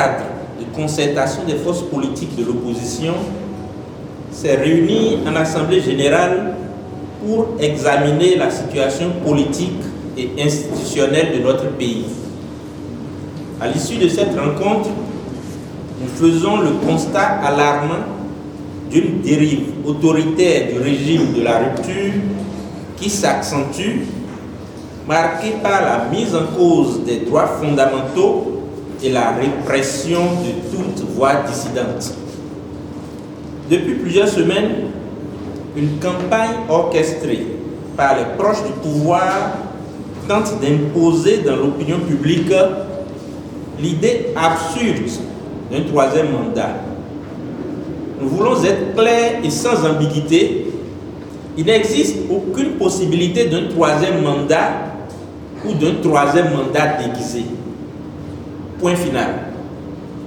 cadre de concertation des forces politiques de l'opposition, s'est réunie en Assemblée générale pour examiner la situation politique et institutionnelle de notre pays. À l'issue de cette rencontre, nous faisons le constat alarmant d'une dérive autoritaire du régime de la rupture qui s'accentue, marquée par la mise en cause des droits fondamentaux et la répression de toute voix dissidente. Depuis plusieurs semaines, une campagne orchestrée par les proches du pouvoir tente d'imposer dans l'opinion publique l'idée absurde d'un troisième mandat. Nous voulons être clairs et sans ambiguïté. Il n'existe aucune possibilité d'un troisième mandat ou d'un troisième mandat déguisé. Point final.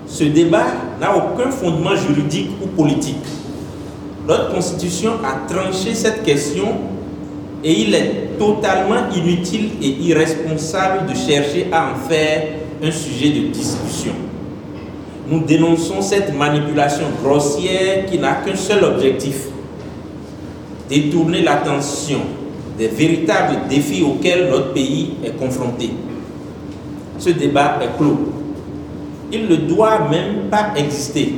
Ce débat n'a aucun fondement juridique ou politique. Notre Constitution a tranché cette question et il est totalement inutile et irresponsable de chercher à en faire un sujet de discussion. Nous dénonçons cette manipulation grossière qui n'a qu'un seul objectif: détourner l'attention des véritables défis auxquels notre pays est confronté. Ce débat est clos. Il ne doit même pas exister.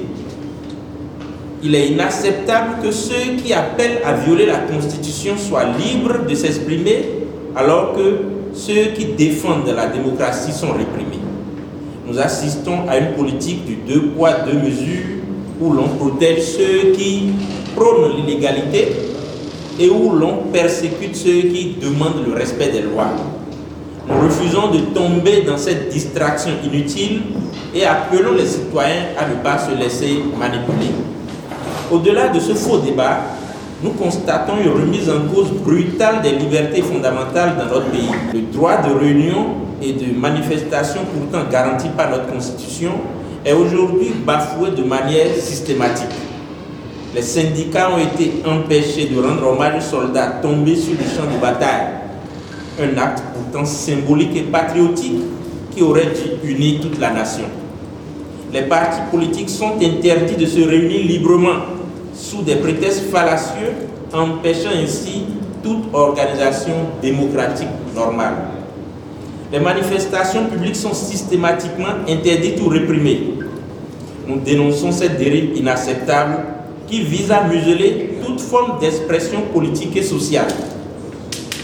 Il est inacceptable que ceux qui appellent à violer la Constitution soient libres de s'exprimer alors que ceux qui défendent la démocratie sont réprimés. Nous assistons à une politique du deux poids, deux mesures où l'on protège ceux qui prônent l'illégalité et où l'on persécute ceux qui demandent le respect des lois. Nous refusons de tomber dans cette distraction inutile et appelons les citoyens à ne pas se laisser manipuler. Au-delà de ce faux débat, nous constatons une remise en cause brutale des libertés fondamentales dans notre pays. Le droit de réunion et de manifestation pourtant garanti par notre Constitution est aujourd'hui bafoué de manière systématique. Les syndicats ont été empêchés de rendre hommage aux soldats tombés sur le champ de bataille. Un acte pourtant symbolique et patriotique qui aurait dû unir toute la nation. Les partis politiques sont interdits de se réunir librement sous des prétextes fallacieux, empêchant ainsi toute organisation démocratique normale. Les manifestations publiques sont systématiquement interdites ou réprimées. Nous dénonçons cette dérive inacceptable qui vise à museler toute forme d'expression politique et sociale.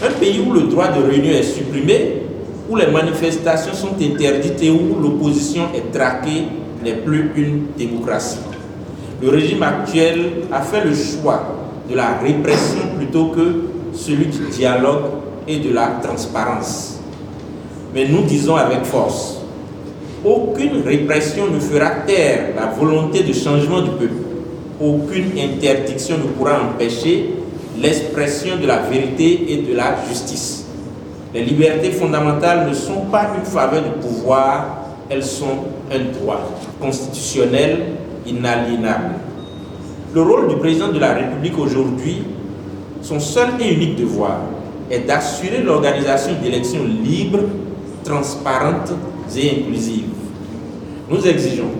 Un pays où le droit de réunion est supprimé, où les manifestations sont interdites et où l'opposition est traquée n'est plus une démocratie. Le régime actuel a fait le choix de la répression plutôt que celui du dialogue et de la transparence. Mais nous disons avec force, aucune répression ne fera taire la volonté de changement du peuple. Aucune interdiction ne pourra empêcher l'expression de la vérité et de la justice. Les libertés fondamentales ne sont pas une faveur du pouvoir, elles sont un droit constitutionnel inaliénable. Le rôle du président de la République aujourd'hui, son seul et unique devoir, est d'assurer l'organisation d'élections libres, transparentes et inclusives. Nous exigeons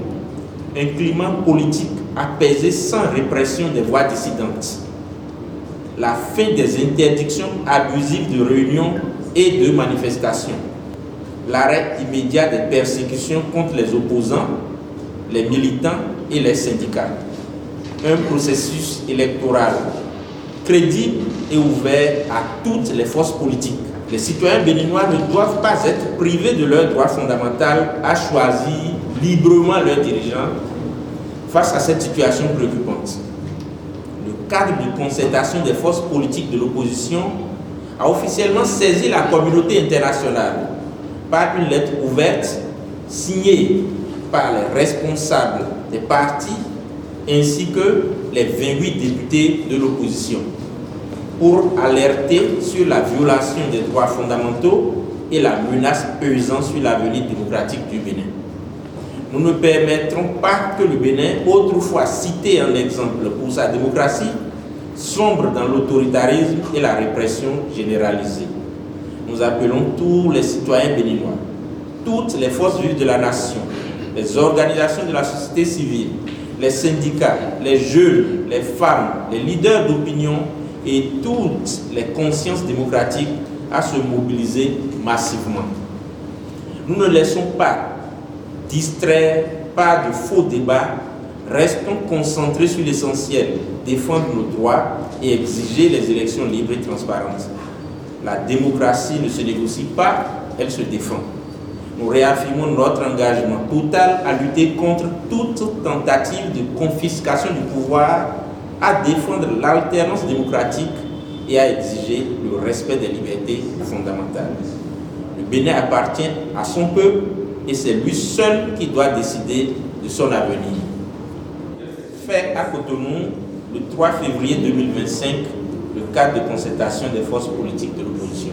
un climat politique apaisé sans répression des voix dissidentes, la fin des interdictions abusives de réunions et de manifestations, l'arrêt immédiat des persécutions contre les opposants, les militants et les syndicats, un processus électoral crédible et ouvert à toutes les forces politiques. Les citoyens béninois ne doivent pas être privés de leur droit fondamental à choisir librement leurs dirigeants face à cette situation préoccupante. Le cadre de concertation des forces politiques de l'opposition a officiellement saisi la communauté internationale par une lettre ouverte signée par les responsables des partis ainsi que les 28 députés de l'opposition pour alerter sur la violation des droits fondamentaux et la menace pesant sur l'avenir démocratique du Bénin. Nous ne permettrons pas que le Bénin, autrefois cité en exemple pour sa démocratie, sombre dans l'autoritarisme et la répression généralisée. Nous appelons tous les citoyens béninois, toutes les forces vives de la nation les organisations de la société civile, les syndicats, les jeunes, les femmes, les leaders d'opinion et toutes les consciences démocratiques à se mobiliser massivement. Nous ne laissons pas distraire par de faux débats, restons concentrés sur l'essentiel, défendre nos droits et exiger les élections libres et transparentes. La démocratie ne se négocie pas, elle se défend. Nous réaffirmons notre engagement total à lutter contre toute tentative de confiscation du pouvoir, à défendre l'alternance démocratique et à exiger le respect des libertés fondamentales. Le Bénin appartient à son peuple et c'est lui seul qui doit décider de son avenir. Fait à Cotonou le 3 février 2025, le cadre de concertation des forces politiques de l'opposition.